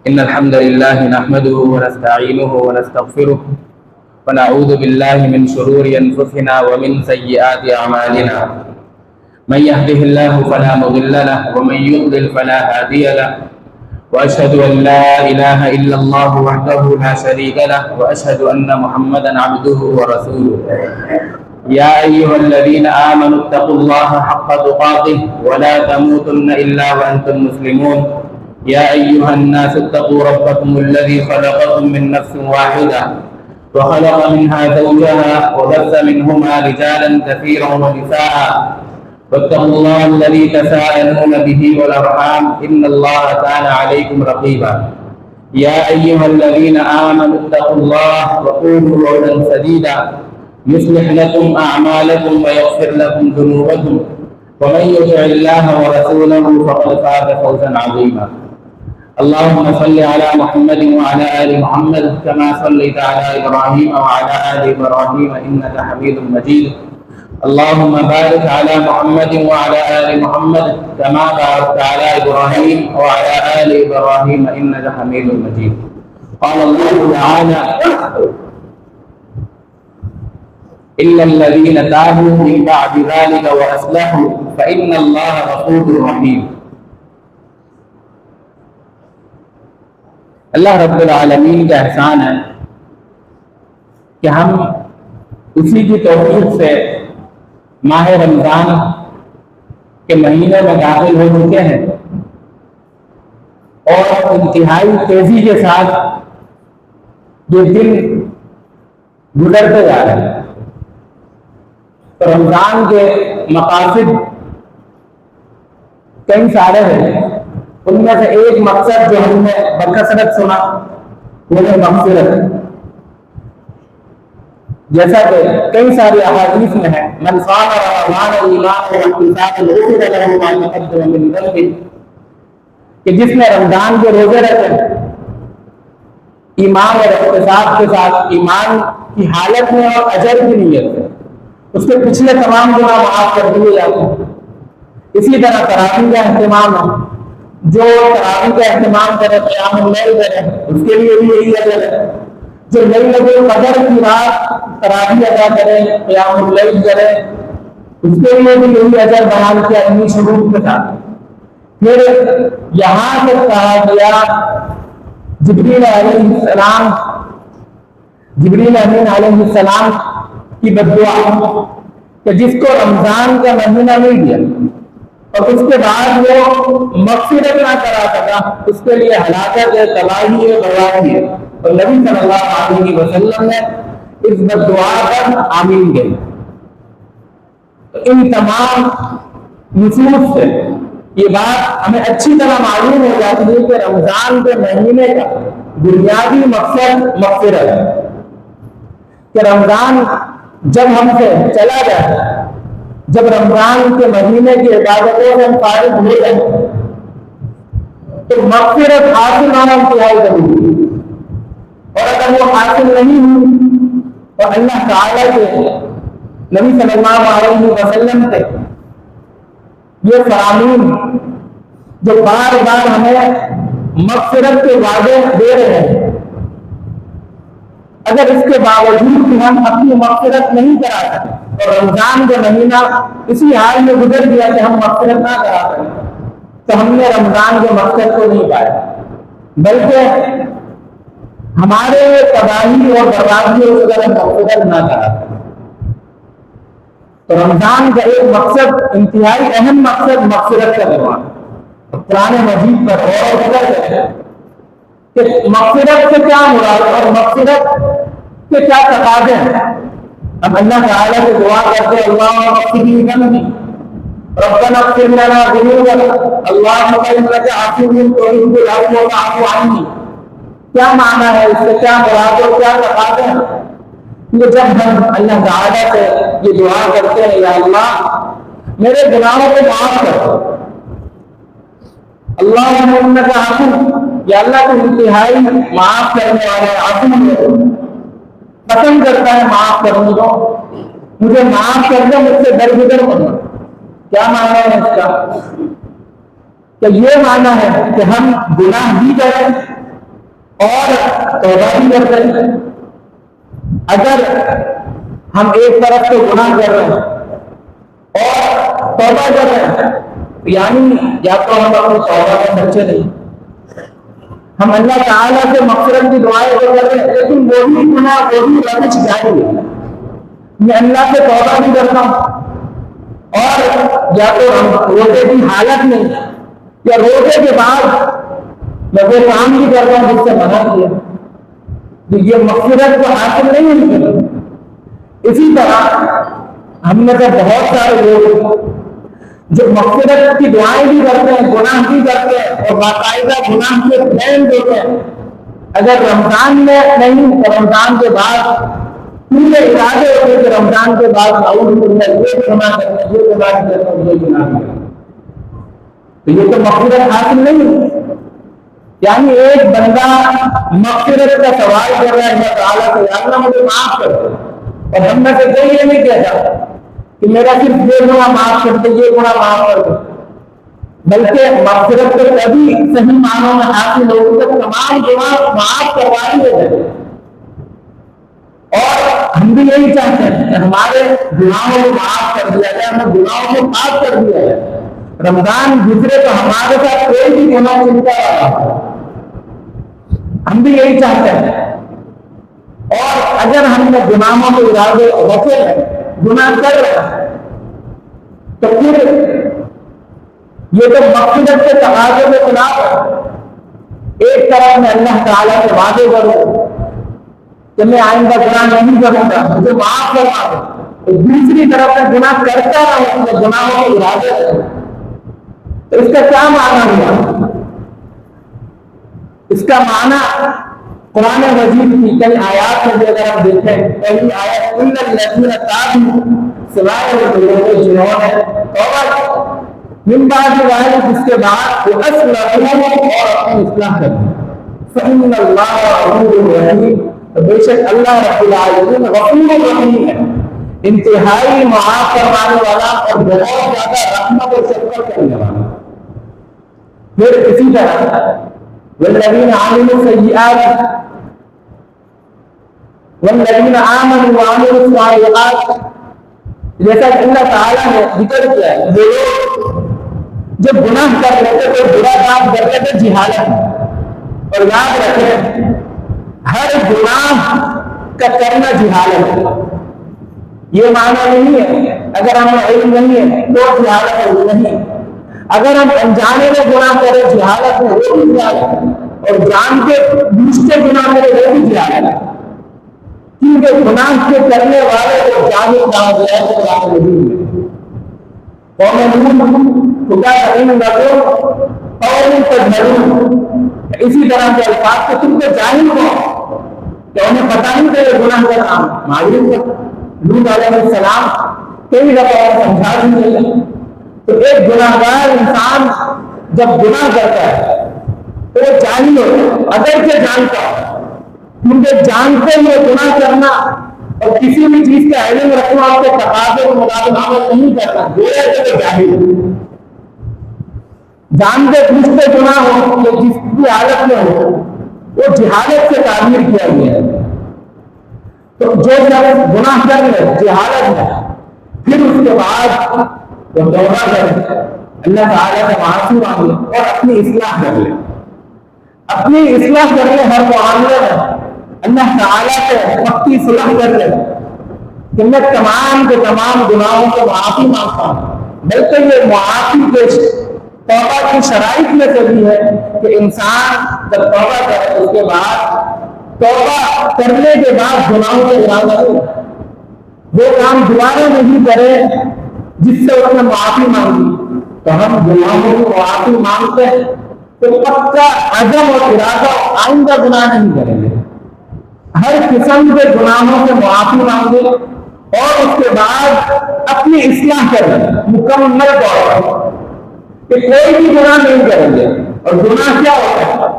إن الحمد لله نحمده ونستعينه ونستغفره ونعوذ بالله من شرور أنفسنا ومن سيئات أعمالنا. من يهده الله فلا مضل له ومن يضلل فلا هادي له، وأشهد أن لا إله إلا الله وحده لا شريك له، وأشهد أن محمدا عبده ورسوله. يا أيها الذين آمنوا اتقوا الله حق تقاته ولا تموتن إلا وأنتم مسلمون. يا أيها الناس اتقوا ربكم الذي خلقكم من نفس واحدة وخلق منها زوجها وبث منهما رجالا كثيرا ونساء، واتقوا الله الذي تساءلون به والأرحام إن الله كان عليكم رقيبا. يا أيها الذين آمنوا اتقوا الله وقولوا قولا سديدا يصلح لكم أعمالكم ويغفر لكم ذنوبكم، ومن يطع الله ورسوله فقد فاز فوزا عظيما. اللهم صل على محمد وعلى آل محمد كما صليت على إبراهيم وعلى آل إبراهيم إنك حميد مجيد. اللهم بارك على محمد وعلى آل محمد كما باركت على إبراهيم وعلى آل إبراهيم إنك حميد مجيد. قال الله تعالى: إلا الذين تابوا من بعد ذلك وأصلحوا فإن الله غفور رحيم. اللہ رب العالمین کا احسان ہے کہ ہم اسی کی توفیق سے ماہ رمضان کے مہینے میں داخل ہو چکے ہیں اور انتہائی تیزی کے ساتھ یہ دن گزرتے جا رہے ہیں. تو رمضان کے مقاصد کئی سارے ہیں. ان میں سے ایک مقصد جو ہم نے بکثرت سنا وہ ہے مغفرت. جیسا کہ کئی ساری احادیث میں ہے: من صام رمضان ایمانا واحتسابا غفر له ما تقدم من ذنبه، کہ جس نے رمضان کے روزے رکھے ایمان اور احتساب کے ساتھ، ایمان کی حالت میں اور اجر کی نیت سے، اس کے پچھلے تمام گناہ معاف کر دیے جاتے ہیں. اسی طرح تراویح کا اہتمام ہے. جو تراویح کا اہتمام کرے، قیام اللیل کرے، اس کے لیے بھی یہی اجر ہے. جو لیلۃ القدر کی رات تراویح ادا کرے، قیام اللیل کرے، اس کے لیے بھی یہی اجر بیان کیا انہی شروط کے ساتھ. پھر یہاں سے کہا گیا جبریل امین علیہ السلام کی بددعا کہ جس کو رمضان کا مہینہ مل گیا اور اس کے بعد وہ مغفرت نہ کرا سکا، اس کے لیے ہلاکت ہے، تباہی ہے، بربادی ہے. اور نبی صلی اللہ علیہ وسلم نے اس بددعا پر آمین کہی. تو ان تمام نصوص سے یہ بات ہمیں اچھی طرح معلوم ہو جاتی ہے کہ رمضان کے مہینے کا بنیادی مقصد مغفرت ہے. کہ رمضان جب ہم سے چلا جائے، جب رمضان کے مہینے کی عبادتوں سے ہم فارغ ہو جائیں تو مغفرت حاصل ہونا انتہائی ضروری ہے. اور اگر وہ حاصل نہیں ہوئی اور اللہ تعالیٰ کے نبی صلی اللہ علیہ وسلم سے یہ فرامین جو بار بار ہمیں مغفرت کے وعدے دے رہے ہیں، اگر اس کے باوجود بھی ہم اپنی مغفرت نہیں کرا سکیں اور رمضان کا مہینہ اسی حال میں گزر گیا کہ ہم مغفرت نہ کرا سکیں، تو ہم نے رمضان کے مقصد کو نہیں پایا، بلکہ ہمارے تباہی اور بربادی ہو اگر ہم مغفرت نہ کرا سکیں. تو رمضان کا ایک مقصد، انتہائی اہم مقصد مغفرت کا کرنا. قرآن مجید پر غور و فکر کریں کہ مغفرت سے کیا مراد اور مغفرت کے کیا تقاضے ہیں. ہم اللہ تعالیٰ سے دعا کرتے ہیں: اللہم اغفر لی ذنبی، ربنا اغفر لنا ذنوبنا، اللہم انک عفو تحب العفو فاعف عنی. کیا معنی ہے اس سے، کیا مراد اور کیا تقاضے ہیں؟ کہ جب ہم اللہ تعالیٰ سے یہ دعا کرتے ہیں: یا اللہ میرے گناہوں کو معاف کر، اللہم انک عفو، یا اللہ تو انتہائی معاف کرنے والے عفو پسند کرتا ہے معاف کرنے کو، مجھے معاف کر دے، مجھ سے درگزر کرنا. کیا معنی ہے اس کا؟ کہ یہ معنی ہے کہ ہم گناہ بھی کریں اور توبہ بھی کرتے ہیں۔ اگر ہم ایک طرف تو گناہ کر رہے ہیں اور توبہ کر رہے ہیں، یعنی یا تو ہم اپنی توبہ میں سچے نہیں، ہم اللہ تعالیٰ سے مغفرت کی دعائیں کر رہے ہیں، لیکن وہی گناہ وہی روش جاری ہے، میں اللہ سے توبہ نہیں کرتا ہوں، اور یا تو ہم روزے کی حالت میں یا روزے کے بعد میں وہ کام نہیں کرتا ہوں جس سے منع کیا، تو یہ مغفرت کو حاصل نہیں ہے۔ اسی طرح ہم میں سے بہت سارے لوگ جو مغفرت کی دعائیں بھی کرتے ہیں، گناہ بھی کرتے ہیں اور باقاعدہ گناہ کے پلان دیتے ہیں، اگر رمضان میں نہیں تو رمضان کے بعد پورے ارادے ہوتے کہ رمضان کے بعد اعوذ باللہ یہ گناہ کرنا ہے، یہ گناہ کرنا ہے، یہ گناہ کرنا ہے، تو یہ تو مغفرت حاصل نہیں ہے۔ یعنی ایک بندہ مغفرت کا سوال کر رہا ہے اللہ تعالیٰ سے، یا اللہ مجھے معاف کر دے، اور ہم میں سے کوئی یہ نہیں کہتا کہ میرا صرف یہ گناہ معاف کر دے، یہ گناہ معاف کر دے، بلکہ مغفرت تو کبھی صحیح معنوں میں حاصل ہوگی جب تمام گناہ معاف کروا دیے جائیں۔ اور ہم بھی یہی چاہتے ہیں کہ ہمارے گناہوں کو معاف کر دیا جائے، ہمیں گناہوں کو پاک کر دیا جائے، رمضان گزرے تو ہمارے ساتھ کوئی بھی گناہ چلتا رہا، ہم بھی یہی چاہتے ہیں۔ اور اگر ہم نے گناہوں کے ارادے رکھے ہیں، گناہ کر رہے ہیں، تو پھر یہ تو مغفرت کے تقاضے کے خلاف ہے۔ ایک طرف میں اللہ تعالیٰ سے وعدے کروں کہ میں آئندہ گناہ نہیں کروں گا، مجھے معاف کروا دو، دوسری طرف میں گناہ کرتا رہوں گا، گناہوں کے ارادے کروں، تو اس کا کیا معنی ہوا؟ اس کا معنی قرآن مجید کی کئی آیات میں بھی اگر ہم دیکھیں، پہلی آیت ان الذین تابوا، سوائے وہ لوگ جنہوں نے توبہ کی، من بعد ذلک، جس کے بعد وہ اصلحوا اور اپنی اصلاح کریں، فإن اللہ غفور رحیم، تو بے شک اللہ رب العالمین غفور رحیم ہے، انتہائی معاف کروانے والا اور بہت زیادہ رحمت اور شفقت کرنے والا۔ پھر اسی طرح والذین عملوا السیئات والذین آمنوا وعملوا الصالحات، جیسا کہ اللہ تعالیٰ نے ذکر کیا ہے، وہ لوگ جو گناہ کر لیتے تھے، برا کام کر لیتے جہالت میں، اور یاد رکھیں ہر گناہ کا کرنا جہالت ہے، یہ معنی نہیں ہے اگر ہمیں علم نہیں ہے تو جہالت ہے، نہیں، اگر ہم انجانے میں گناہ کریں جہالت ہے، وہ بھی جہالت ہے، اور جان کے دوسرے گناہ کرے وہ بھی جہالت ہے، کیونکہ گناہ کے کرنے والے کو جاہل کہا گیا ہے قرآن مجید میں۔ قوم خدا کریم لگو قوم تجہلون، اسی طرح کے الفاظ کو تم کو جاہل ہو کہ انہیں پتہ نہیں کہ یہ گناہ کا نام معلوم ہے۔ لوط علیہ السلام کئی دفعہ سمجھا دیے، تو ایک گناہگار انسان جب گناہ کرتا ہے تو وہ جاہل ہوتا، اگر کہ جانتا ہے، کیونکہ جانتے ہوئے گناہ کرنا اور کسی بھی چیز کا علم رکھنا آپ کے تقاضے کے مطابق عمل نہیں کرنا، گویا کہ وہ جاہل، جانتے پوچھتے گناہ ہو کہ جس کی حالت میں ہو وہ جہالت سے تعبیر کیا گیا ہے۔ تو جو شخص گناہ کر لے جہالت میں، پھر اس کے بعد وہ توبہ کرے، اللہ تعالیٰ سے معافی مانگے اور اپنی اصلاح کر لے، اپنی اصلاح کر لے، ہر معاملے میں اللہ تعالیٰ سے پکی صلح کر لے کہ میں تمام کے تمام گناہوں کو معافی مانگتا ہوں، بلکہ یہ معافی کے توبہ کی شرائط میں سے بھی ہے کہ انسان جب توبہ کرے اس کے بعد توبہ کرنے کے بعد گناہوں کے ارادہ ہو، وہ کام دوبارہ نہیں کرے جس سے اس نے معافی مانگی، تو ہم گناہوں کو معافی مانگتے ہیں تو پکا عزم اور ارادہ آئندہ گناہ نہیں کریں گے، ہر قسم کے گناہوں سے معافی مانگے اور اس کے بعد اپنی اصلاح کریں مکمل طور پر کہ کوئی بھی گناہ نہیں کریں گے۔ اور گناہ کیا ہوتا ہے؟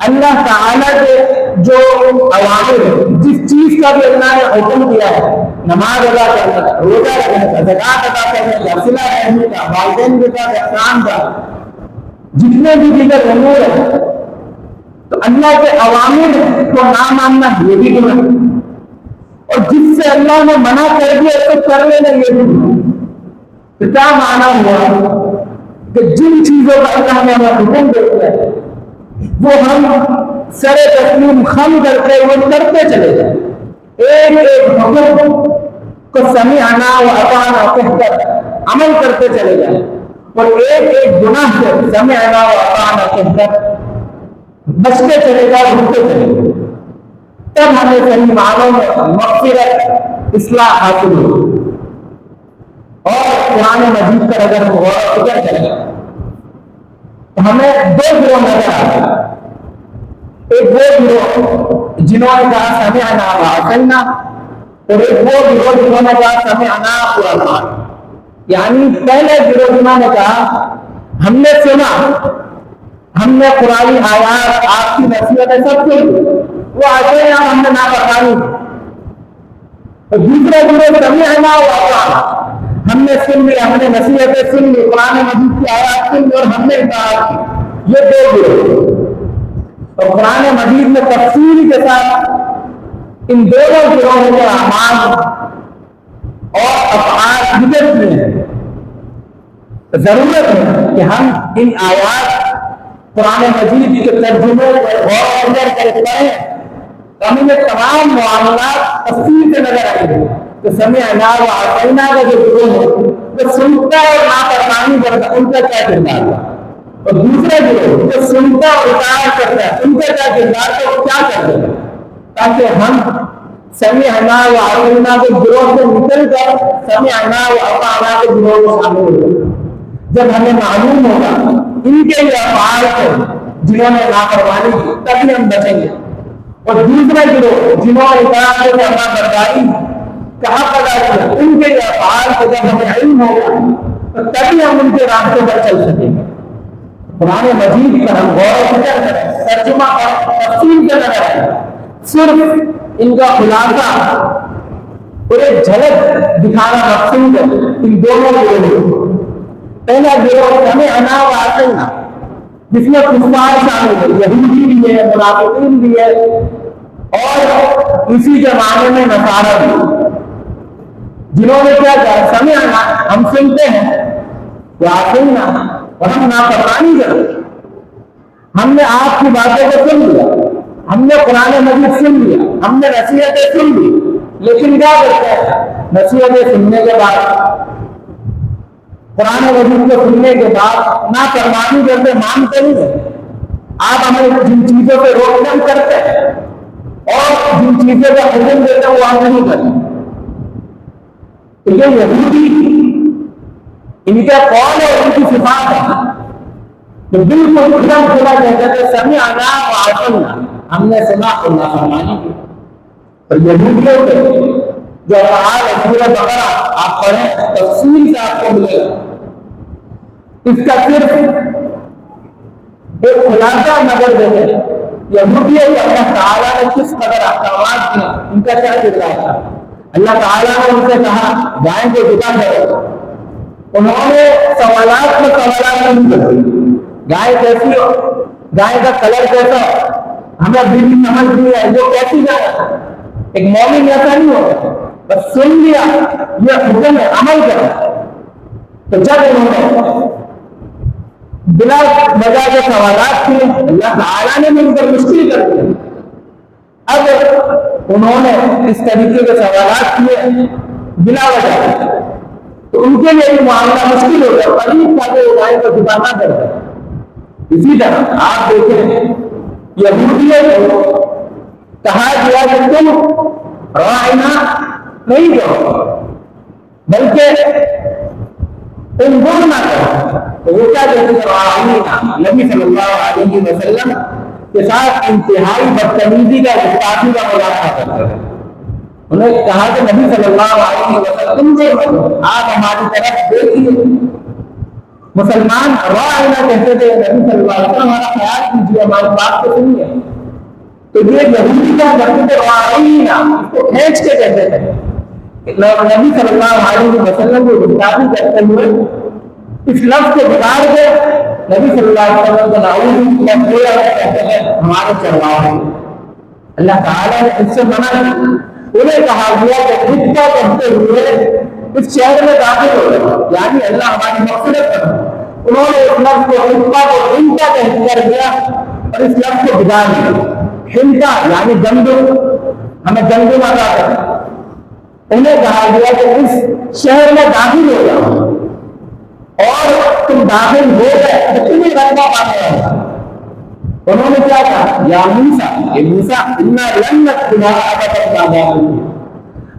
اللہ تعالیٰ کے جو اوامر ہے، جس چیز کا بھی اللہ نے حکم دیا ہے، نماز ادا کرنے کا، روزہ رکھنے کا، زکوٰۃ ادا کرنے کا، صلہ رحمی کا، والدین کے ساتھ احسان کا، جتنے بھی دیگر امور ہیں، تو اللہ کے اوامر کو نہ ماننا یہ بھی گناہ ہے، اور جس سے اللہ نے منع کر دیا اس کو کر لینا یہ بھی گناہ ہے۔ تو کیا معنی ہوا کہ جن چیزوں کا اللہ نے ہمیں حکم دیتا ہے وہ ہم سر تسلیم خم کرتے ہوئے کرتے چلے جائیں، ایک ایک حکم کو سمعنا و اطعنا کہہ کر عمل کرتے چلے جائیں، اور ایک ایک گناہ سے سمعنا و اطعنا کہہ کر بچتے چلے جائیں، رکتے چلے جائیں، تب ہمیں صحیح معنوں میں مغفرت اصلاح حاصل ہوگی۔ اور قرآن مجید پر اگر غور و فکر کریں تو ہمیں دو گروہ نظر آتے ہیں۔ ایک وہ گروہ جنہوں نے کہا سمعنا و اطعنا، اور ایک وہ گروہ جنہوں نے کہا سمعنا و اطعنا، یعنی پہلے گروہ جنہوں نے کہا ہم نے سنا، ہم نے قرآنی آیات آپ کی نصیحتیں سب سن، وہ آتے ہیں ہم نے نافرمانی کی۔ اور دوسرا گروہ سمعنا و اطعنا، ہم نے سن لی، ہم نے نصیحتیں سن لی، قرآن مجید کی آیات سن لی اور ہم نے اطاعت کی۔ یہ دو گروہ، اور قرآن مجید میں تفصیل کے ساتھ ان دونوں گروہوں کے اعمال اور افعال ذکر کیے ہیں۔ ضرورت ہے کہ ہم ان آیات قرآن مجید کے ترجمے پر غور و فکر کر پڑھیں، ہمیں تمام معاملات تفصیل سے نظر آئیں گے کہ سمعنا و اطعنا کا جو گروہ ہے وہ سنتا ہے اور نافرمانی کرتا ہے، ان کا کیا کردار ہے، اور دوسرا گروہ جو سنتا اور اطاعت کرتا ہے ان کا کیا کردار ہے، وہ کیا کرتے ہیں، تاکہ ہم سمعنا و اطعنا کے گروہ سے نکل کر سمعنا و اطعنا کے گروہ میں شامل ہو جائیں۔ جب ہمیں معلوم ہوگا ان کے یہ افعال سے جنہوں نے نافرمانی کی تبھی ہم بچیں گے، اور دوسرا گروہ جنہوں نے اطاعت میں فرمانبرداری کا حق ادا کیا ان کے یہ افعال سے جب ہمیں علم ہوگا تو تبھی ہم ان کے راستے پر چل سکیں گے۔ قرآن مجید پر ہم غور و فکر کریں، ترجمہ اور تفصیل سے نظر آئے، صرف ان کا خلاصہ اور ایک جھلک دکھانا مقصود ہے ان دونوں گروہوں کو۔ پہلا گروہ سمعنا و اطعنا جس میں کفار شامل ہے، یہودی بھی ہے، منافقین بھی ہے، اور اسی کے معنی میں نصارہ بھی، جنہوں نے کیا کہا سمعنا ہم سنتے ہیں، و اطعنا اور ہم نافرمانی کرتے ہیں۔ ہم نے آپ کی باتوں کو سن لیا، ہم نے قرآن مجید سن لیا، ہم نے نصیحتیں سن لی، لیکن کیا کرتے ہیں نصیحتیں سننے کے بعد، قرآن مجید کو سننے کے بعد نافرمانی کرتے، مانتے نہیں۔ آپ ہمیں جن چیزوں پہ روک کرتے ہیں اور جن چیزوں کا حکم دیتے ہیں وہ ہم نہیں کرتے۔ تو یہ یہودی ان کا قول ہے، ان کی صفات ہے، تو بالکل کھلا کہتے تھے سمعنا و اطعنا، ہم نے سنا اور نافرمانی کی۔ تو یہودیوں کے جو افعال ہے سورہ بقرہ آپ پڑھیں تفصیل سے آپ کو ملے گا، اس کا صرف ایک خلاصہ نظر دیتے ہیں یہودیوں کو اللہ تعالیٰ نے کس قدر احکامات دیے، ان کا کیا کردار تھا۔ اللہ تعالیٰ نے ان سے کہا گائے کو ذبح کرو، انہوں نے سوالات میں سوالات نہیں کرتے، گائے کیسی ہو، گائے کا کلر کیسا ہو، ہمیں بھی سمجھ نہیں ہے وہ کیسی گائے۔ ایک مومن ایسا نہیں ہوتا، بس سن لیا یہ حکم ہے عمل کرنا۔ تو جب انہوں نے بلا وجہ کے سوالات کیے اللہ تعالیٰ نے مل کر مشکل کر دیا، اب انہوں نے اس طریقے کے سوالات کیے بلا وجہ، تو ان کے لیے بھی معاملہ مشکل ہو گیا، قریب تھا کہ وہ گائے کو ذبح نہ کرتے۔ اسی طرح آپ دیکھیں یہودیوں کو کہا گیا کہ تم راعنا نہیں کرو بلکہ انظر نہ کرو، تو وہ کیا کہتے ہیں راعنا، نبی صلی اللہ علیہ وسلم کے ساتھ انتہائی بدتمیزی کا گستاخی کا مظاہرہ کرتے ہیں۔ انہوں نے کہا کہ نبی صلی اللہ علیہ وسلم آپ ہماری طرف دیکھیے، مسلمان راعنا کہتے تھے، نبی صلی اللہ علیہ وسلم ہمارا خیال کیجیے، ہماری بات کو سنیے۔ تو یہ یہودی کا لفظ راعنا اس کو کھینچ کے کہتے تھے، نبی صلی اللہ علیہ وسلم کو گستاخی کرتے ہوئے اس لفظ کو بگاڑ کے نبی صلی اللہ علیہ وسلم کو نعوذ کہتے ہیں ہمارے چرواہے، اللہ تعالیٰ نے اس سے منع کیا، انہیں کہا گیا کہ خطبہ کرتے ہوئے اس شہر میں داخل ہو گئے، یعنی اللہ ہماری مغفرت کرے۔ انہوں نے اس لفظ کو خطبہ کو ہنتا کہہ کر دیا اور اس لفظ کو بگاڑ دیا۔ ہنتا یعنی گندم، ہمیں گندم آتا ہے، انہیں کہا گیا کہ اس شہر میں داخل ہو جاؤ، اور تم داخل ہو گئے تو تمہیں رقبہ پانے والا۔ انہوں نے کیا کہا، یا موسیٰ، اے موسیٰ، انا لن ندخلها ابدا ما داموا فیہا،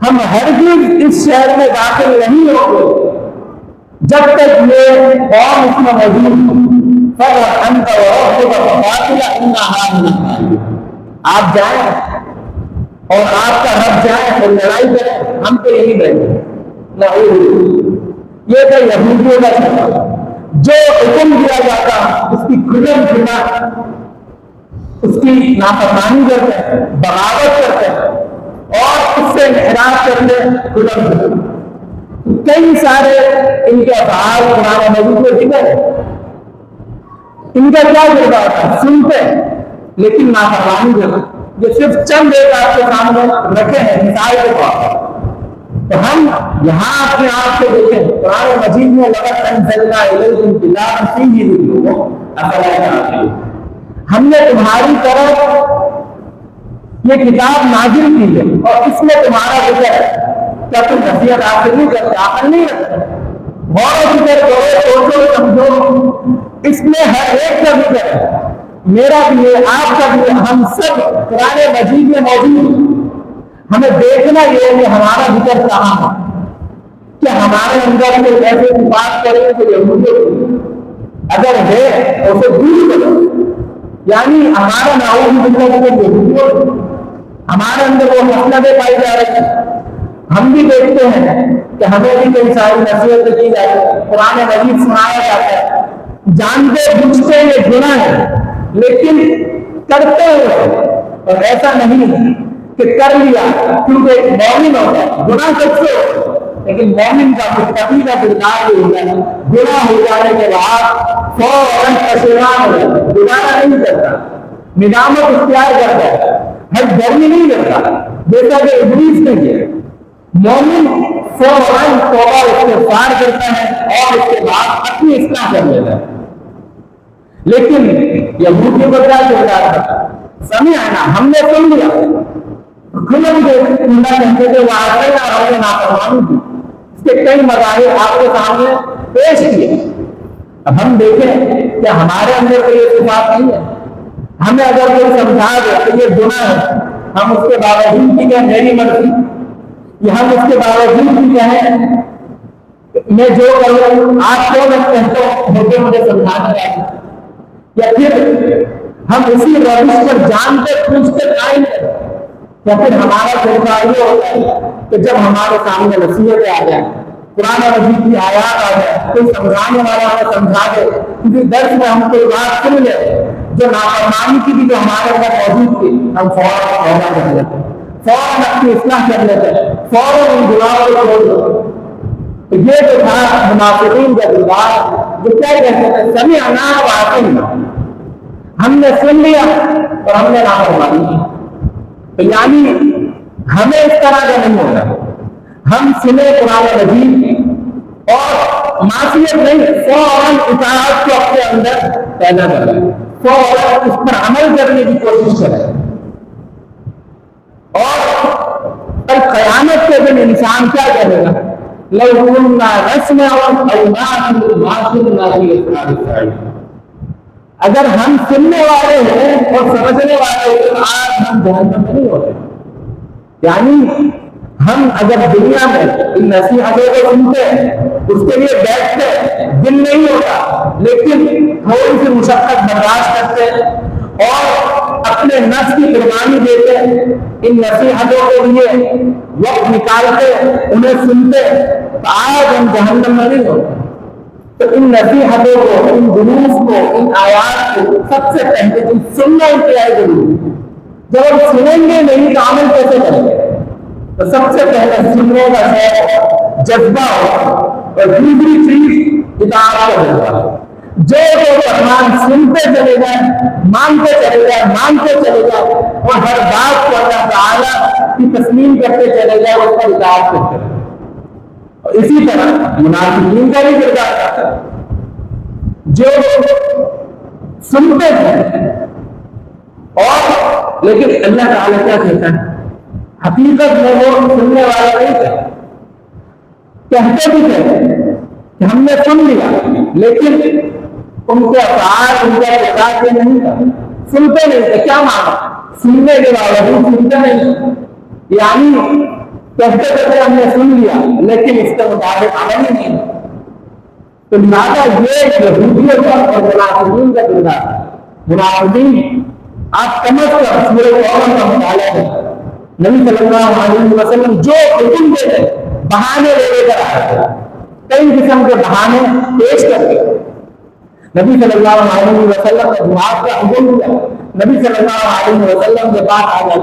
ہم ہرگز اس شہر میں داخل نہیں ہوں گے جب تک یہ قوم اس میں موجود ہو۔ فاذهب انت وربك فقاتلا انا هاهنا قاعدون، آپ جائیں اور آپ کا رب جائے تو لڑائی کریں، ہم تو یہی بیٹھے۔ یہ تو یہودیوں کا سبب، جو حکم دیا جاتا اس کی کھلم کھلا اس کی نافرمانی کرتے ہیں، بغاوت کرتے ہیں اور اس سے انحراف کرتے ہیں کھلم کھلا۔ کئی سارے ان کے افعال قرآن مجید میں ذکر ہے، ان کا کیا کردار تھا، سنتے ہیں لیکن نافرمانی کرتے۔ یہ صرف چند ایک آپ کے سامنے رکھے ہیں مثال کے طور پر، تو ہم یہاں اپنے آپ کو دیکھیں، قرآن مجید میں لقد انزلنا الیکم کتابا فیہ ذکرکم افلا تعقلون، ہم نے تمہاری طرف یہ کتاب نازل کی ہے اور اس میں تمہارا ذکر ہے، کیا تم نصیحت حاصل نہیں کرتے، عقل نہیں رکھتے؟ غور و فکر کرو، سوچو سمجھو، اس میں ہر ایک کا ذکر ہے، میرا بھی ہے، آپ کا بھی ہے، ہم سب قرآن مجید میں موجود ہیں۔ ہمیں دیکھنا یہ ہے کہ ہمارا ذکر کہاں ہے، کہ ہمارے اندر کوئی ایسے بات کرے کہ یہودیت اگر ہے تو اسے دور کرو، یعنی ہمارا نعوذ باللہ کے یہودیت ہمارے اندر وہ مسئلے پائی جا رہی ہیں۔ ہم بھی دیکھتے ہیں کہ ہمیں بھی کئی ساری نصیحت کی جاتی ہے، قرآن مجید سنایا جاتا ہے، جانتے بوجھتے یہ گناہ ہے لیکن کرتے ہوئے، اور ایسا نہیں کہ کر لیا کیونکہ ایک مومن ہوتا ہے، گناہ سب سے ہوتا ہے لیکن مومن کا متقی کا کردار یہ ہوتا ہے، گناہ ہو جانے کے بعد فوراً پشیمان ہو جاتا ہے، دوبارہ نہیں کرتا، ندامت اختیار کرتا ہے، ہر گرمی نہیں کرتا جیسا کہ ابلیس نے کیا۔ مومن فوراً توبہ استغفار کرتا ہے اور اس کے بعد اپنی اصلاح کر لیتا ہے، لیکن یہودی کو کیا کردار تھا، سمعنا، ہم نے سن لیا، کھلم کے اللہ کہتے تھے واقعی اور نافرمانی کی، اس کے کئی مظاہر آپ کے سامنے پیش کیے۔ اب ہم دیکھیں کہ ہمارے اندر کوئی یہ صفات نہیں ہے، ہمیں اگر کوئی سمجھا دے کہ یہ گناہ ہے، ہم اس کے باوجود بھی کہیں میری مرضی، یا ہم اس کے باوجود بھی کہیں میں جو کروں آپ کیوں میں کہتا ہوں مجھے سمجھانا ہے، یا پھر ہم اسی روش پر جانتے پوچھتے قائم ہیں، یا پھر ہمارا طریقہ یہ ہوتا ہے کہ جب ہمارے سامنے نصیحتیں آ جائیں، قرآن مجید کی آیات آ جائے، کوئی سمجھانے والا ہمیں سمجھا دے، کسی درس میں ہم کوئی بات سن لیں جو نافرمانی کی بھی جو ہمارے اندر موجود تھی، ہم فوراً توبہ کر لیتے ہیں، فوراً اپنی اصلاح کر لیتے ہیں، فوراً ان گناہوں کو چھوڑ دیتے۔ تو یہ جو تھا منافقین کا کردار، جو کیا کہتے ہیں سمعنا وعصینا، ہم نے سن لیا اور ہم نے نافرمانی کی۔ تو یعنی ہمیں اس طرح کا نہیں ہونا، ہم سنے قرآن مجید اور معصیت نہیں، فوراً اطاعت کو اپنے اندر پیدا کریں، فوراً اس پر عمل کرنے کی کوشش کریں، اور کل قیامت کے دن انسان کیا کرے گا، لو كنا نسمع او نعقل ما كنا في اصحاب السعير، اگر ہم سننے والے ہیں اور سمجھنے والے ہیں تو آج ہم جہنم میں نہیں ہوتے۔ یعنی ہم اگر دنیا میں ان نصیحتوں کو سنتے ہیں، اس کے لیے بیٹھتے ہیں، دل نہیں ہوتا، لیکن تھوڑی سی مشقت برداشت کرتے ہیں اور اپنے نفس کی قربانی دیتے ہیں، ان نصیحتوں کے لیے وقت نکالتے انہیں سنتے، تو آج ہم جہنم میں نہیں ہوتے۔ تو ان نصیحتوں کو، ان دروس کو، ان آیات کو سب سے پہلے سننا انتہائی ضروری ہے۔ جب ہم سنیں گے نہیں تو عمل کیسے کریں گے؟ تو سب سے پہلے سننے کا شوق، جذبہ ہو، اور دوسری چیز اطاعت کا جذبہ۔ جو فرمان سنتے چلے جائیں، مانتے چلے جائیں، مانتے چلے جائیں، اور ہر بات کو اللہ تعالیٰ کی تسلیم کرتے چلے جائیں، اس پر اطاعت کرتے رہے. اور اسی طرح منافقین کا بھی کردار آتا ہے. جو سنتے تھے اور لیکن اللہ تعالیٰ کیا کہتا ہے، حقیقت میں وہ سننے والا نہیں تھا. کہتے بھی تھے کہ ہم نے سن لیا، لیکن ان کے افعال، ان کا کردار یہ نہیں تھا. سنتے نہیں تھے. کیا مانا؟ سننے کے باوجود سنتے نہیں، یعنی کہتے تھے ہم نے سن لیا لیکن اس کے مطابق عمل ہی نہیں. تو لہٰذا یہ یہودیوں کا اور منافقین کا کردار. منافقین آپ سمجھ کر سورہ توبہ کا مطالعہ کریں. نبی صلی اللہ علیہ وسلم جو حکم دیتے بہانے لے کر آئے تھے، کئی قسم کے بہانے پیش کرتے. نبی صلی اللہ علیہ وسلم نے جہاد کا حکم دیا. نبی صلی اللہ علیہ وسلم کے پاس آ گئے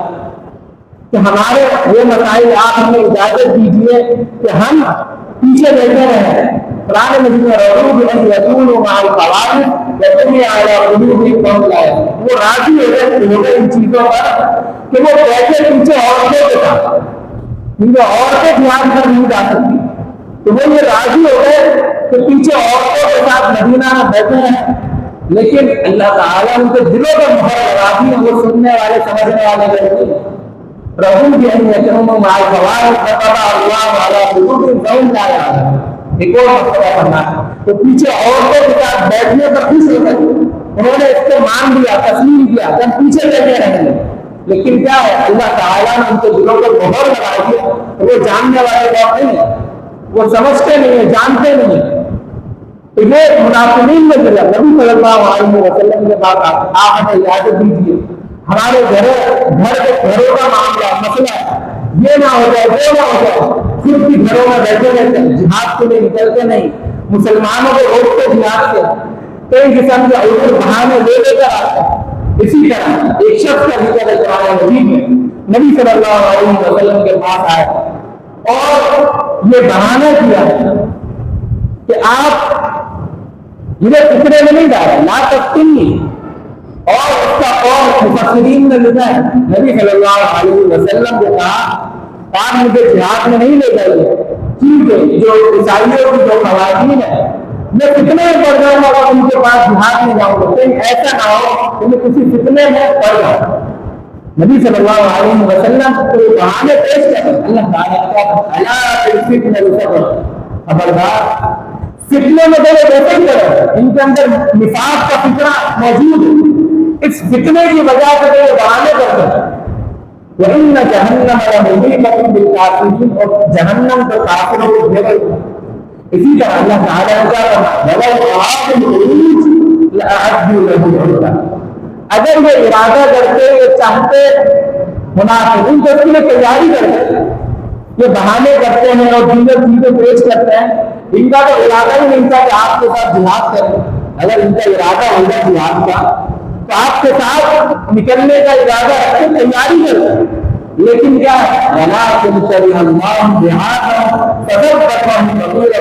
کہ ہمارے یہ مسائل آپ ہمیں اجازت دیجیے کہ ہم پیچھے بیٹھے رہے. قرآن مجید میں وہ راضی ہو گئے ان چیزوں پر کہ وہ بیٹھے پیچھے عورتوں کے ساتھ، کیونکہ عورتیں جہاد پر نہیں جا سکتی. تو وہ یہ راضی ہو گئے کہ پیچھے عورتوں کے ساتھ مدینہ میں بیٹھے ہیں، لیکن اللہ تعالیٰ ان کے دلوں پر مہر لگا دی. وہ سننے والے سمجھنے والے لوگ رحم بھی نہیں ہے کہ ہم مال فوائد فتح اللہ والا قلوب زون لایا. ایک اور مسئلہ کرنا ہے تو پیچھے عورتوں کے ساتھ بیٹھنے پر خوش ہو گئے. انہوں نے اس کو مان لیا، تسلیم کیا کہ ہم پیچھے بیٹھے رہیں گے. لیکن کیا ہے، اللہ تعالیٰ نے ان کے دلوں پر مہر لگا دی. وہ جاننے والے لوگ نہیں ہیں، وہ سمجھتے نہیں ہیں، جانتے نہیں ہیں. تو یہ منافقین میں ملا. نبی صلی اللہ علیہ وسلم کے بعد آپ ہمیں اجازت دیجیے، ہمارے گھروں کا معاملہ مسئلہ یہ نہ ہو جائے، وہ نہ ہو جائے. خود بھی گھروں میں بیٹھے رہتے ہیں، جہاد کے لیے نکلتے نہیں، مسلمانوں کو روکتے جہاد سے، کئی قسم کے عذر بہانے لے کر آتے ہیں. اسی طرح ایک شخص کا ذکر قرآن مجید میں نبی صلی اللہ علیہ وسلم کے پاس آئے اور یہ بہانہ کیا کہ آپ مجھے فکرے میں نہیں ڈالے، لا تفتنی. اور اس کا قول مفسرین نے لکھا ہے نبی صلی اللہ علیہ وسلم نے کہا آپ مجھے جہاد میں نہیں لے جائیے، کیونکہ جو عیسائیوں کی جو خواتین ہیں میں فتنے میں پڑ جاؤں گا، ان کے پاس جہاد میں جاؤں گا. کہیں ایسا نہ ہو کہ میں کسی فتنے میں پڑ جاؤں. نبی صلی اللہ علیہ وسلم کو بہانے پیش کریں. اللہ تعالیٰ خبردار فتنے میں تو ویسے ہی کرو، ان کے اندر نفاق کا فکرہ موجود ہے، اس فتنے کی وجہ سے وہ بہانے کرتے ہیں. وَإِنَّ جَهَنَّمَ لَمُحِيطَةٌ بِالْكَافِرِينَ، اور جہنم تو کافروں کو گھیرے. اسی طرح اللہ تعالیٰ نے کیا کہا، وَلَوْ أَرَادُوا الْخُرُوجَ لَأَعَدُّوا لَهُ عُدَّةً. اگر یہ ارادہ کرتے، یہ چاہتے منافقین تو اس کے لیے تیاری کرتے، یہ بہانے کرتے ہیں اور دیگر چیزیں پیش کرتے ہیں. ان کا تو ارادہ ہی نہیں تھا کہ آپ کے ساتھ جہاد کریں. اگر ان کا ارادہ ہوگا جہاد کا تو آپ کے ساتھ نکلنے کا ارادہ رکھتے، تیاری کرتے. لیکن کیا ہے، وَلَٰكِنْ كَرِهَ اللَّهُ بِعَاثَهُمْ فَثَبَّتَهُمْ وَقِيلَ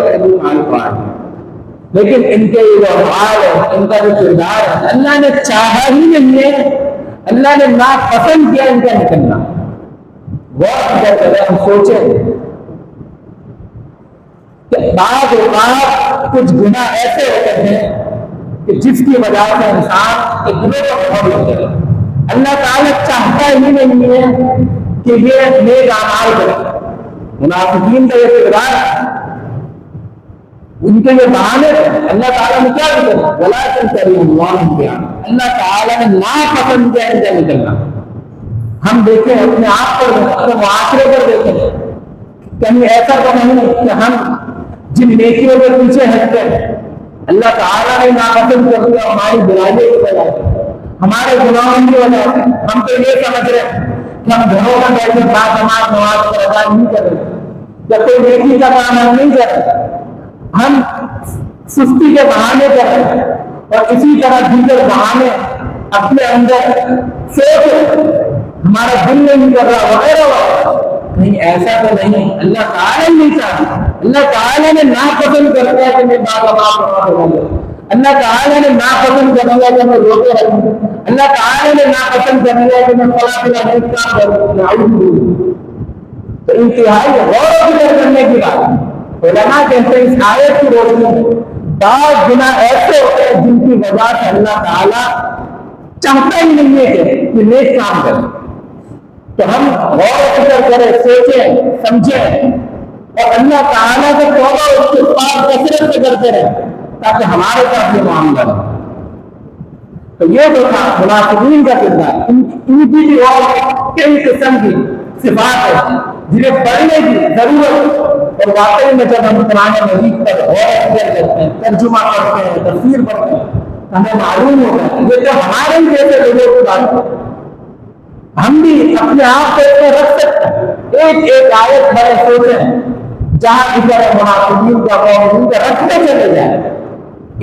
عَلْقَاهُمْ. لیکن ان کے یہ جو افعال ہے، ان کا جو کردار ہے، اللہ نے چاہا ہی نہیں ہے، اللہ نے ناپسند کیا ان کا نکلنا. بہت اگر ہم سوچیں کہ بعض اوقات کچھ گناہ ایسے ہوتے ہیں کہ جس کی وجہ سے انسان کے دلوں کو بہت ہوتے ہیں. اللہ تعالیٰ چاہتا ہی نہیں ہے کہ یہ نیک اعمال کرے. منافقین کا یہ کردار، ان کے یہ بہانے تھے. اللہ تعالیٰ نے کیا کیا، وَلَٰكِنْ كَرِهَ اللَّهُ بِعَاثَهُمْ. اللہ تعالیٰ نے ناپسند کیا ان کا نکلنا. ہم دیکھیں اپنے آپ پر، اپنے معاشرے پر دیکھیں، کہیں ایسا تو نہیں کہ ہم جن نیکیوں کے پیچھے ہٹتے ہیں اللہ تعالیٰ نے ناپسند کر دیا ہماری برائیوں کی وجہ سے، ہمارے گناہوں کی وجہ سے. ہم تو یہ سمجھ رہے ہیں کہ ہم گھروں میں بیٹھے باجماعت نماز پر ادا نہیں کر رہے، یا کوئی نیکی کا کام ہم نہیں کر رہے، ہم سستی کے بہانے کر رہے ہیں، اور اسی طرح دیگر بہانے اپنے اندر سوچ ہمارا دل نہیں کر رہا وغیرہ وغیرہ. نہیں، ایسا تو نہیں. اللہ تعالیٰ نہیں چاہتا، اللہ تعالیٰ نے ناپسند کر دیا کہ میں باجماعت نماز پڑھوں. اللہ تعالیٰ نے ناپسند کر دیا کہ میں روتے رہوں، اللہ تعالیٰ نے ناپسند کر دیا کہ میں فلاں فلاں نیک کام کروں، تو انتہائی غور و فکر کرنے کی بات۔ علماء کہتے ہیں اس آیت کی روشنی میں بعض گناہ ایسے ہوتے ہیں جن کی وجہ سے اللہ تعالیٰ چاہتا ہی نہیں ہے کہ نیک کام کریں، تو ہم غور و فکر کریں، سوچیں، سمجھیں اور اللہ تعالیٰ سے توبہ اور استغفار کثرت سے کرتے رہیں تاکہ ہمارے ساتھ یہ معاملہ ہو۔ تو یہ جو تھا منافقین کا کردار، ان کی بھی اور کئی قسم کی صفات ہے جنہیں پڑھنے کی ضرورت، اور واقعی میں جب ہم قرآن مجید پر غور و فکر کرتے ہیں، ترجمہ پڑھتے ہیں، تفسیر پڑھتے ہیں، ہمیں معلوم ہوتا ہے یہ تو ہمارے ہی جیسے لوگوں کی بات ہے، ہم بھی اپنے آپ کو اس میں رکھ سکتے ہیں۔ ایک ایک آیت بڑے سوچیں جہاں ذکر ہے منافقین کا، مومنین کا، رکھتے چلے جائیں،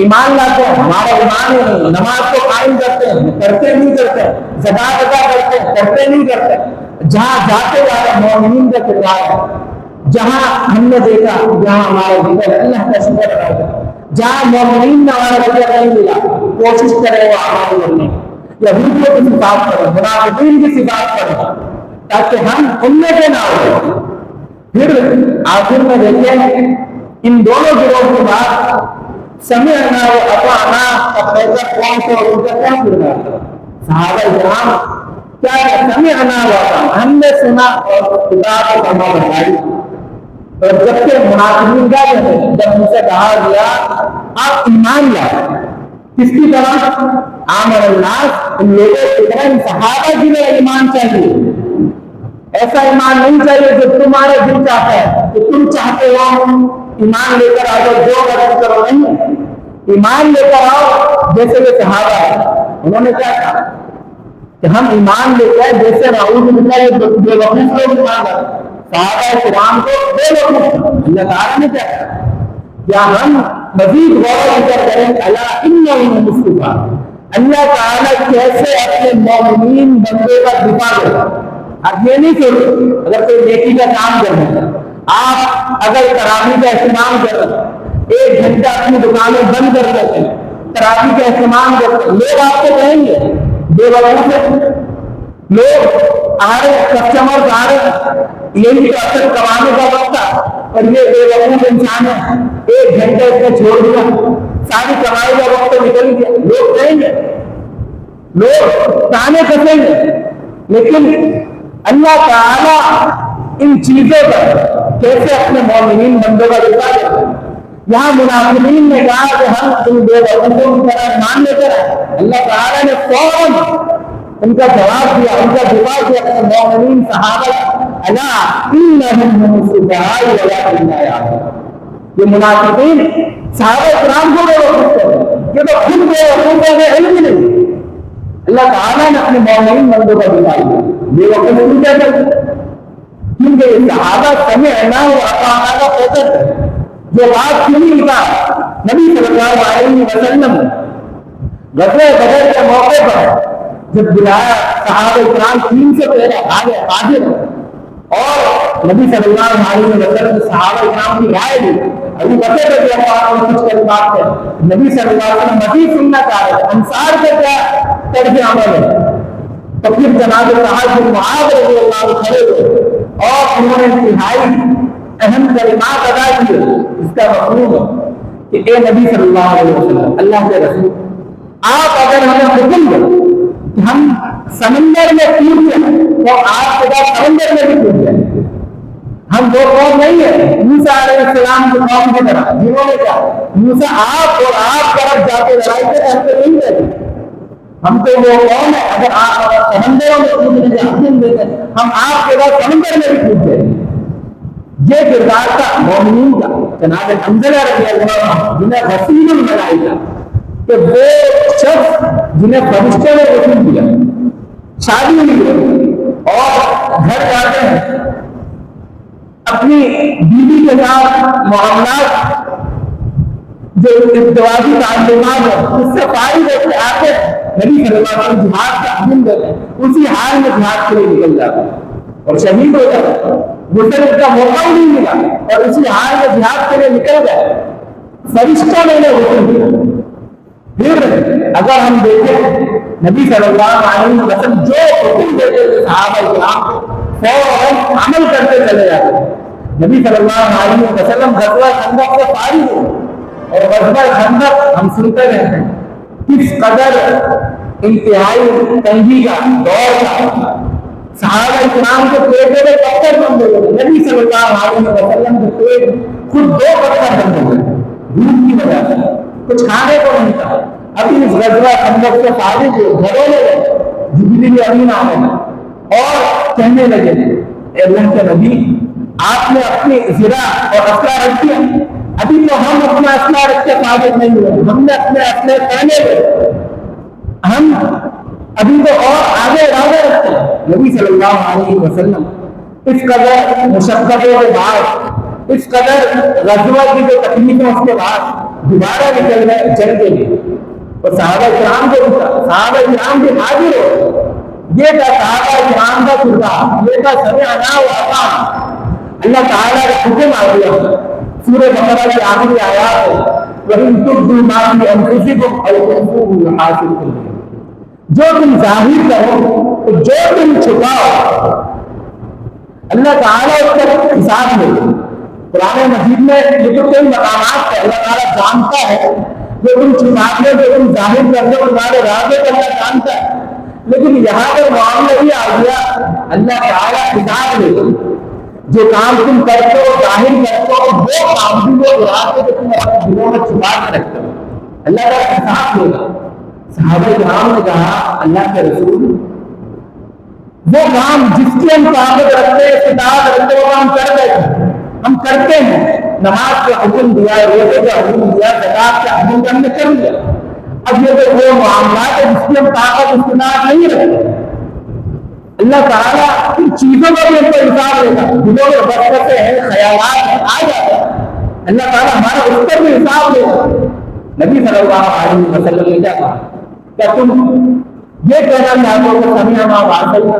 ایمان لاتے ہیں، ہمارا ایمان ہے، نماز کو قائم کرتے ہیں، کرتے نہیں کرتے، زکات ادا کرتے ہیں، کرتے نہیں کرتے، جہاں جاتے جا رہے مومنین کا کردار ہے، جہاں ہم نے دیکھا جہاں ہمارا ذکر ہے اللہ کا شکر ادا کریں، جہاں مومنین نے ہمارا ذکر نہیں ملا کوشش کرے وہ اعمال کرنے کی، یہودیوں کی صفات کریں، منافقین کی صفات کریں تاکہ ہم ان میں سے نہ ہو۔ پھر آخر میں دیکھیں ان دونوں گروہوں کے بعد سمعنا و اطعنا کا فیصلہ کون سا اور ان کا کیا کردار تھا؟ صحابہ کرام کیا ہے؟ سمعنا و اطعنا، ہم نے سنا اور خدا کو فرما برداری۔ اور جبکہ منافقین کیا کہتے ہیں جب ان سے کہا گیا آپ ایمان لائے، کس کی طرح؟ آمن الناس، ان لوگوں کی طرح، ان صحابہ کی طرح ایمان چاہیے، ایسا ایمان نہیں چاہیے جو تمہارے دل چاہتا ہے کہ تم چاہتے ہو ایمان لے کر آؤ جو غلط کرو، نہیں، ایمان لے کر آؤ جیسے کہ صحابہ ہے، انہوں نے کیا کہا کہ ہم ایمان لے کر جیسے نعوذ باللہ بے وقوف لوگ ایمان لاتے، صحابہ کرام کو بے وقوف، اللہ تعالیٰ نے کیا کہا؟ کیا ہم مزید غور و فکر کریں الا انہم مصطفیٰ، اللہ تعالیٰ کیسے اپنے مومنین بندے کا دفاع کرتا۔ اب یہ نہیں کہ اگر کوئی نیکی کا کام کر رہے ہیں، آپ اگر تراویح کا اہتمام کر رہے ہیں، 1 گھنٹہ اپنی دکانیں بند کر دیتے ہیں، تراویح کا اہتمام کرتے ہیں، لوگ آپ کو کہیں گے بے وقوف ہے، لوگ آ رہے کسٹمر آ رہے یہی تو اصل کمانے کا وقت تھا اور یہ بے وقوف انسان ہے، 1 گھنٹہ اس نے چھوڑ دیا، ساری کمائی کا وقت تو نکل گیا، لوگ کہیں گے، لوگ تانے کسیں گے۔ لیکن اللہ تعالیٰ ان چیزوں پر کیسے اپنے مومنین بندوں کا دفاع کرتے ہیں؟ یہاں منافقین نے کہا کہ ہم ان بے وقوفوں کی طرح مان لے کر آئے، اللہ تعالیٰ نے فوراً ان کا جواب دیا، ان کا دفاع کیا اپنے مومنین صحابہ، الا انہم هم الصفاء ولکن لا یعلمون، یہ منافقین صحابہ کرام کو بے وقوف کہتے ہیں، یہ تو خود بے وقوف ہے، علم نہیں۔ اللہ تعالیٰ نے اپنے مومنین بندوں کا دفاع کیا، بے وقوف نہیں کہتے، کیونکہ صحابہ سمعنا و اطعنا کا فیصلہ ہے۔ جو بات سنی کا نبی صلی اللہ علیہ وسلم غزوہ بدر کے موقع پر جب بلایا صحابہ کرام 3 سے پہلے آگے حاضر اور نبی صلی اللہ علیہ وسلم صحابہ کرام کی رائے دی، ابھی بکر رضی اللہ عنہ کچھ کلمات تھے، نبی صلی اللہ علیہ وسلم مزید سننا چاہ رہے تھے انصار کا کیا طرز عمل ہے، تو پھر جناب صاحب بن معاذ رضی اللہ عنہ کھڑے ہوئے اور انہوں نے انتہائی اہم کلمات ادا کیے، اس کا مفہوم ہے کہ اے نبی صلی اللہ علیہ وسلم، اللہ کے رسول، آپ اگر ہمیں حکم دیں کہ ہم سمندر میں کود جائیں تو آپ کے بعد سمندر میں بھی کود جائیں، ہم وہ قوم نہیں ہیں موسیٰ علیہ السلام کی قوم کی طرح جنہوں نے کہا موسیٰ آپ اور آپ طرف جا کے لڑائی سے ہم سے نہیں رہتے، ہم تو وہ قوم ہے اگر آپ سمندروں میں کودنے کا حکم دیتے ہیں ہم آپ کے بعد سمندر میں بھی کود جائیں۔ یہ کردار تھا مومنین کا، جناب حنظلہ رضی اللہ عنہ جنہیں غسیل الملائکہ، کہ وہ شخص جنہیں فرشتوں نے غسل دیا، شادی ہوئی اور گھر جاتے ہیں اپنی بیوی کے ساتھ معاملات جو ازدواجی تعلقات ہیں اس سے فارغ ہو کے آتے نبی صلی اللہ علیہ وسلم جہاد کا حکم دیتے ہیں، اسی حال میں جہاد کے لیے نکل جاتے ہیں اور شہید ہو جاتے ہیں، گزرنے کا موقع ہی نہیں ملا اور اسی حال میں جہاد کے لیے نکل گئے، فرشتوں نے انہیں حکم دیا اگر ہم دیکھیں نبی صلی اللہ علیہ وسلم جو حکم دیتے تھے صحابہ کرام فوراً عمل کرتے چلے جاتے. نبی صلی اللہ علیہ وسلم غزوہ خندق سے فارغ ہوئے اور غزوہ خندق ہم سنتے رہتے ہیں کس قدر انتہائی تنگی کا دور تھا. صحابہ کرام کے پیٹوں میں پتھر بند ہو گئے. نبی صلی اللہ علیہ وسلم کے پیٹ خود 2 پتھر بند ہو گئے دھوپ کی وجہ سے, کچھ کھانے کو نہیں تھا. ابھی اس غزوہ خندق سے فارغ ہوئے, گھروں میں جبریل امین آئے اور کہنے لگے اے اللہ کے نبی آپ نے اپنی زرہ اور اسلحہ رکھ دیا, ابھی تو ہم اپنا اسلحہ رکھ کے فارغ نہیں ہوئے, ہم نے اپنے اسلحے پہنے ہوئے, ہم ابھی تو اور آگے ارادہ رکھتے ہیں. نبی صلی اللہ علیہ وسلم اس قدر مشقتوں کے بعد, اس قدر غزوہ کی جو تکلیفیں اس کے بعد دوبارہ نکل گئے جنگ کے لیے. اور صحابہ کرام بھی حاضر ہو. یہ تھا صحابہ کرام کا کردار, یہ تھا سمعنا و اطعنا. اللہ تعالیٰ کا حکم آ گیا سورہ بقرہ کی آخری آیات ہے وَإِن تُبْدُوا مَا فِي أَنفُسِكُمْ أَوْ تُخْفُوهُ يُحَاسِبْكُم بِهِ. جو تم ظاہر کرو, جو تم چھپاؤ, اللہ تعالیٰ اس کا حساب لے. قرآن مجید میں یہ تو کئی مقامات ہے اللہ تعالیٰ جانتا ہے جو تم چھپاتے جو تم ظاہر کرتے ہو تمہارے رازے کو اللہ جانتا ہے. لیکن یہاں پر معاملہ یہ آ گیا اللہ تعالیٰ حساب لے. جو کام تم کرتے ہو ظاہر کرتے ہو وہ کام بھی وہ راستے جو تم اپنے دلوں میں چھپا کے رکھتے ہو اللہ کا حساب لے گا. صحابہ کرام نے کہا اللہ کے رسول وہ کام جس کی ہم طاقت رکھتے ہیں استطاعت رکھتے ہیں وہ کام کر رہے ہم کرتے ہیں. نماز کا حکم دیا, روزے کا حکم دیا, زکات کا حکم ہم نے کر لیا. اب یہ تو وہ معاملات ہے جس کی ہم طاقت استطاعت نہیں رکھتے. اللہ تعالیٰ ان چیزوں کا بھی ہم کو حساب لے گا. دلوں میں وسوسے ہیں, خیالات ہیں, آ جاتے ہیں, اللہ تعالیٰ ہمارا اس پر بھی حساب لے گا. نبی صلی اللہ علیہ وسلم نے کیا کہا, کیا تم یہ کہنا چاہتے ہو کہ سمعنا و اطعنا؟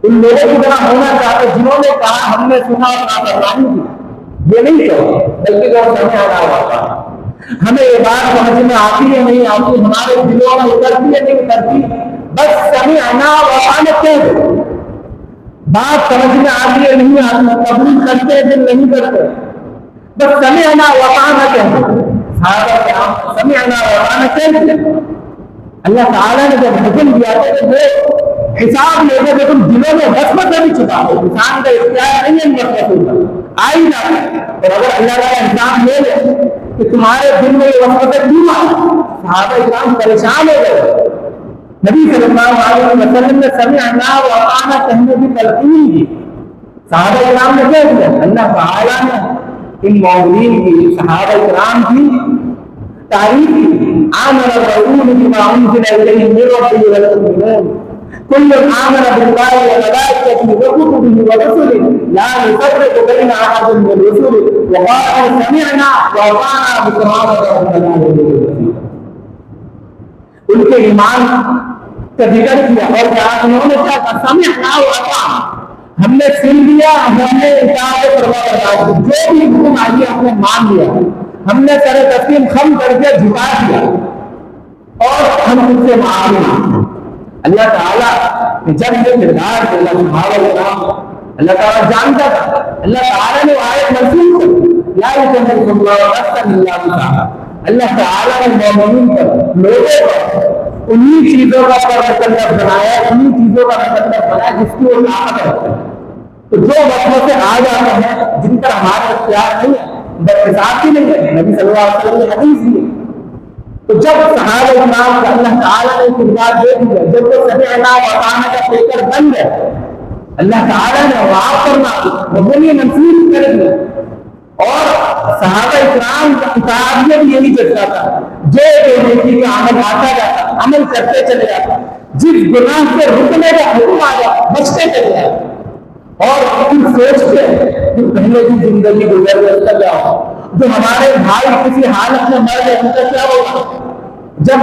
ان لوگوں کی طرح ہونا چاہتے جنہوں نے کہا ہم نے سنا اور نافرمانی کی, یہ نہیں کہو بلکہ وہ سمعنا و اطعنا. ہمیں یہ بات سمجھ میں آتی ہے نہیں آتی, ہمارے دلوں میں اترتی ہے نہیں اترتی, بس سمعنا و اطعنا کہہ دو. بات سمجھ میں آتی ہے نہیں آتی, قبول کرتے ہیں دل نہیں کرتے, بس سمعنا و اطعنا کہہ دو. سمعنا و اطعنا کہہ دو. اللہ تعالیٰ نے جب حکم دیا تھا کہ وہ حساب لے کر تم دلوں میں وسوسہ بھی چھپا دو. انسان کا اختیار نہیں ہے وسوسے کا, آ ہی جاتا ہے. اور اگر اللہ تعالیٰ حساب لے لے کہ تمہارے دل میں یہ وسوسہ کیوں آیا, صحابہ کرام پریشان ہو گئے. نبی صلی اللہ علیہ وسلم نے سمعنا و اطعنا کہنے کی تلقین کی. صحابہ کرام نے کیا کیا, اللہ تعالیٰ نے ان مومنین کی, صحابہ کرام کی تعریف کی. آمن الرسول بما انزل الیہ من ربہ والمؤمنون كل آمن بالله وملائكته وكتبه ورسله لا نفرق بين أحد من رسله وقالوا سمعنا وأطعنا غفرانك ربنا وإليك المصير. ان کے ایمان کا ذکر کیا اور کہا انہوں نے کیا کہا, سمعنا وأطعنا, ہم نے سن لیا, ہم نے اطاعت فرما, جو بھی حکم آ گیا ہم نے مان لیا, ہم نے سر تسلیم خم کر کے جھکا دیا اور ہم ان سے معافی. اللہ تعالیٰ جب یہ کردار کے اللہ تعالیٰ جانتا تھا, اللہ تعالیٰ نے آیت منسوخ کر لا یکلف اللہ نفسا الا وسعہا. اللہ تعالیٰ نے مومنین پر, لوگوں پر انہی چیزوں کا مکلف بنایا, انہی چیزوں کا مکلف بنایا جس کی وہ طاقت رکھتے ہیں. تو جو وسوسے آ جاتے ہیں جن پر ہمارا اختیار نہیں ہے, بدحساب بھی نہیں ہے, نبی صلی اللہ علیہ وسلم نے حدیث دی. تو جب صحابہ کرام کا اللہ تعالیٰ نے کردار دے دیا, جب وہ سمعنا و اطعنا کا پیکر بن گئے, اللہ تعالیٰ نے معاف کرنا وہ منسوخ کر دیا. اور صحابہ کرام کا اطاعت بھی یہی چلتا تھا, جو نیکی کا عمل آتا جاتا, عمل کرتے چلے جاتا, جس گناہ سے رکنے کا حکم آ جاتا بچتے چلے جاتے. اور ہم سوچتے ہیں کہ پہلے کی زندگی گزر گئی, اس کا کیا ہوگا, جو ہمارے بھائی کسی حالت میں مر گئے ان کا کیا ہوگا. جب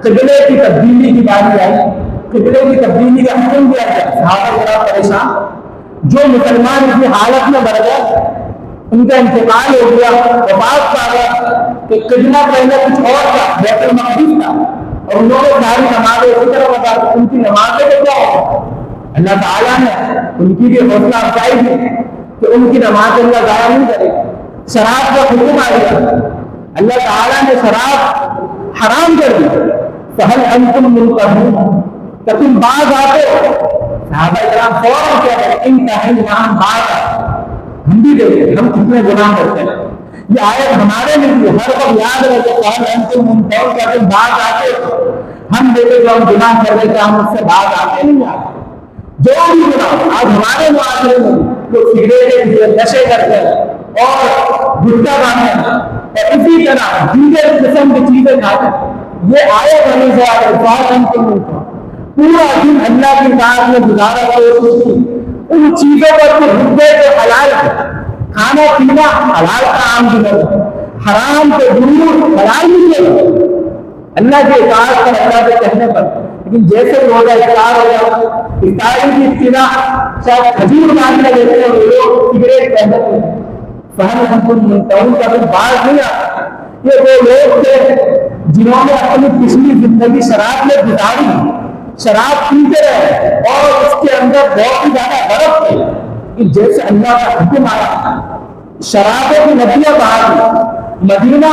قبلے کی تبدیلی کی باری آئی, قبلے کی تبدیلی کا حکم دیا گیا, صحابہ کرام پریشان. جو مسلمان اسی حالت میں مر گئے, ان کا انتقال ہو گیا, وفات پا گیا, کہ قبلہ پہلے کچھ اور تھا, بیت المقدس تھا, اور انہوں نے ساری نمازیں اسی طرح بتا دی، ان کی نمازیں کو کیا ہو؟ اللہ تعالیٰ نے ان کی بھی حوصلہ افزائی کی کہ ان کی نماز اللہ ضائع نہیں کرے گا۔ شراب کا حکم آ گیا، اللہ تعالیٰ نے شراب حرام کر دی، فہل انتم منتہون، کہ تم باز آتے ہو؟ صحابہ کرام فوراً کیا ہے، انتہینا، ہم باز آتے، ہم بھی دیکھیں ہم کتنے گناہ کرتے ہیں۔ یہ آیت ہمارے لیے بھی ہر وقت یاد رہے کہ فہل انتم منتہون، کہ تم باز آتے ہو؟ ہم دیکھیں کہ ہم گناہ کر رہے، کہ ہم اس سے باز آتے نہیں آتے۔ جو بھی گناہ آج ہمارے معاشرے میں جو سگریٹ نشے کرتے ہیں اور گٹکا کھاتے ہیں اور اسی طرح دیگر قسم کی چیزیں کھاتے ہیں، یہ آیت ہمیں سے پورا دن اللہ کی اطاعت میں گزارا کرے، ان چیزوں پر تو رکے جو حلال ہے، کھانا پینا حلال کا عام دن، حرام سے دور حلال نہیں ہے اللہ کے اطاعت پر، اللہ کے کہنے پر۔ لیکن جیسے روزہ افطار ہو جاتا، افطاری کی ابتدا شاید کھجور مانگنے لیتے ہیں اور لوگ سگریٹ پہنتے ہیں، فہم انتم منتہون، کا بھی باز نہیں آتا۔ یہ وہ لوگ تھے جنہوں نے اپنی پچھلی زندگی شراب میں گزاری، شراب پیتے رہے اور اس کے اندر بہت ہی زیادہ برف تھی کہ جیسے اللہ کا حکم آیا شرابوں کی ندیاں بہا دی، مدینہ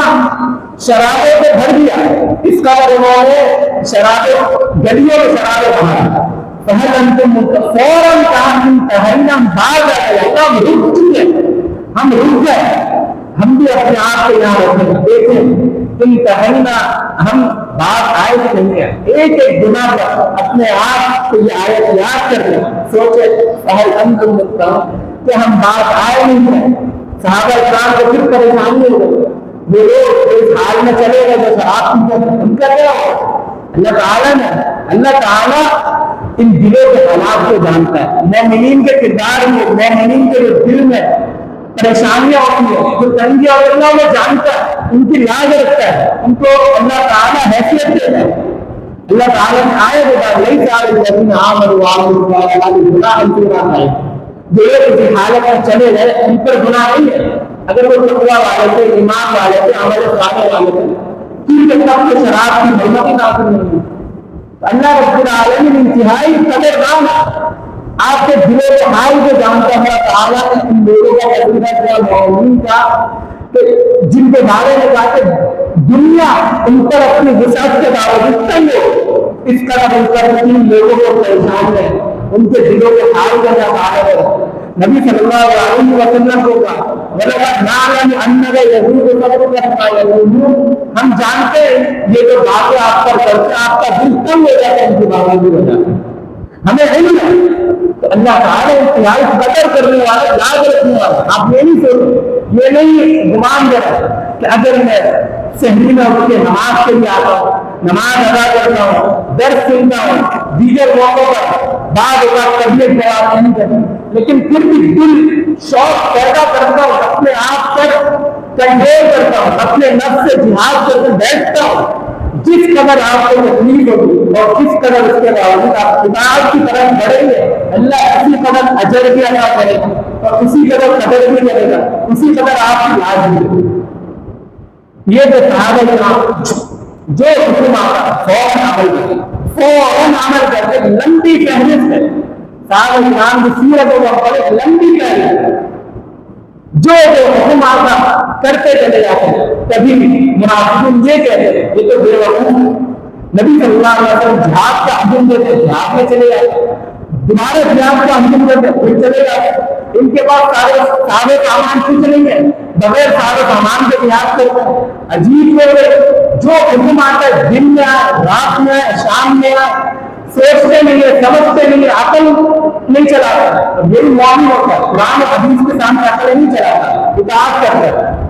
شرابوں سے بھر دیا، اس کا انہوں نے شرابیں گلیوں میں شرابیں بہا، فہل انتم منتہون، فوراً کہا انتہینا، ہم باز آ گئے، ہم رک چکے، ہم رک گئے۔ ہم بھی اپنے آپ کو یہاں رکھیں، دیکھیں انتہینا، ہم باز آئے نہیں ہیں۔ ایک ایک گناہ پر اپنے آپ کو یہ آیت یاد کر لیں، سوچے فہل انتم منتہون، کہ ہم باز آئے نہیں ہیں۔ صحابہ کرام کو پھر پریشانی ہو گئی، وہ لوگ اس حال میں چلے گئے جو شراب پیتے ہیں، ان کا کیا ہو؟ اللہ تعالیٰ ان دلوں کے حالات کو جانتا ہے، مومنین کے کردار میں، مومنین کے دل میں پریشانیاں ہوتی ہیں، جو تنگی اور اللہ وہ جانتا ہے، ان کی لاج رکھتا ہے، ان کو اللہ تعالیٰ حیثیت دیتا ہے۔ اللہ تعالیٰ نے آئے بتا نہیں سارے الذین آمنوا وعملوا الصالحات گناہ انتظار ہے، جو کسی حالت میں چلے گئے ان پر گناہ نہیں ہے۔ اگر وہ تقویٰ والے تھے، ایمان والے تھے، عمل صالح والے تھے، کیونکہ سب کو شراب کی حرمت نافذ نہیں ہوئی۔ اللہ رب العالمین انتہائی قدردان آپ کے دلوں کے حال کو جانتا ہے۔ تعالیٰ نے ان لوگوں کا تذکرہ کیا مومنین کا کہ جن کے بارے میں کہا کہ دنیا ان پر اپنی وسعت کے باوجود تنگ ہو، اس طرح ان پر تین لوگوں کو پریشان ہے، ان کے دلوں کے حال کا کیا حال ہے۔ نبی صلی اللہ علیہ وسلم کو کہا وَلَقَدْ نَعْلَمُ أَنَّكَ يَغِيظُ صَدْرُكَ مِمَّا يَقُولُونَ، ہم جانتے ہیں یہ جو باتیں آپ پر کرتے ہیں آپ کا دل تنگ ہو جاتا ہے ان کی باتوں کی وجہ سے، ہمیں علم ہے تو اللہ تعالیٰ انتہائی قدر کرنے والا، یاد رکھنے والا۔ آپ یہ نہیں سوچیں، یہ نہیں گمان کریں کہ اگر میں سحری میں اٹھ کے نماز کے لیے آتا ہوں، نماز ادا کرتا ہوں، درس سنتا ہوں، دیگر موقعوں پر بعض اوقات طبیعت جواب نہیں کرتی، لیکن پھر بھی دل شوق پیدا کرتا ہوں، اپنے آپ پر کنٹرول کرتا ہوں، اپنے نفس سے جہاد کر کے بیٹھتا ہوں۔ جس قدر آپ کو تکلیف ہوگی اور جس قدر اس کے باوجود آپ اطاعت کی طرف بڑھیں گے، اللہ اسی قدر اجر بھی عطا کرے گا اور اسی قدر قدر بھی کرے گا، اسی قدر آپ کی لاج بھی ہوگی۔ یہ جو صحابہ کرام جو حکم آتا فوراً عمل کرتے، فوراً عمل کرتے، لمبی فہرست ہے صحابہ کرام کی سیرتوں کا، بڑے لمبی فہرست ہے، جو حکم آتا کرتے چلے جاتے ہیں۔ کبھی منافقین یہ کہتے ہیں یہ تو بے وقوف، نبی صلی اللہ علیہ وسلم جہاد کا حکم دیتے جہاد میں چلے جاتے، تمہارے جہاد کا حکم دیتے پھر چلے جاتے، ان کے پاس سارے سامان کچھ نہیں ہے، بغیر سارے سامان کے جہاد کرتے ہیں۔ عجیب لوگ جو حکم آتا ہے دن میں آئے، رات میں آئے، شام میں آئے، سوچتے نہیں ہے، سمجھتے نہیں ہے، عقل نہیں چلاتا، یہی مومن ہوتا ہے، قرآن و حدیث کے سامنے عقل نہیں چلاتا، اطاعت کرتا ہے۔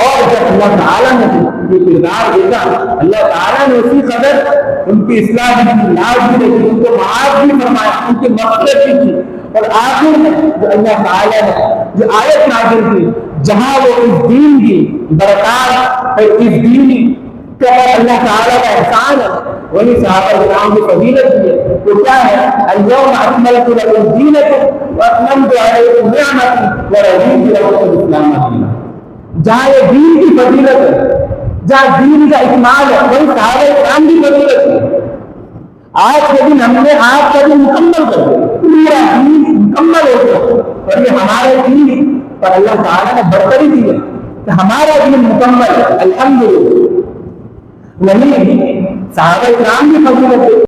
اور جب اللہ تعالیٰ نے یہ کردار دیکھا، اللہ تعالیٰ نے اسی قدر ان کی اصلاح کی، لاج بھی رکھی، ان کو معاف بھی فرمایا، ان کی مغفرت بھی کی، اور آخر میں جو اللہ تعالیٰ نے جو آیت نازل کی، جہاں وہ اس دین کی برکات اور اس دین کا اللہ تعالیٰ کا احسان ہے، وہی صحابہ کرام کی فضیلت بھی ہے۔ وہ کیا ہے؟ اليوم اکملت لکم دینکم واتممت علیکم نعمتی ورضیت لکم الاسلام دینا۔ جہاں یہ دین کی فضیلت ہے، جہاں دین کا اکمال ہے، وہی صحابہ کرام کی فضیلت ہے۔ آج کے دن ہم نے آپ کا دن مکمل کر دیا، پورا دین مکمل ہو گیا، اور یہ ہمارے دین پر اللہ تعالیٰ نے برتری دی ہے کہ ہمارا دین مکمل ہے، الحمدللہ۔ نہیں، صحابہ کرام بھی فضیلت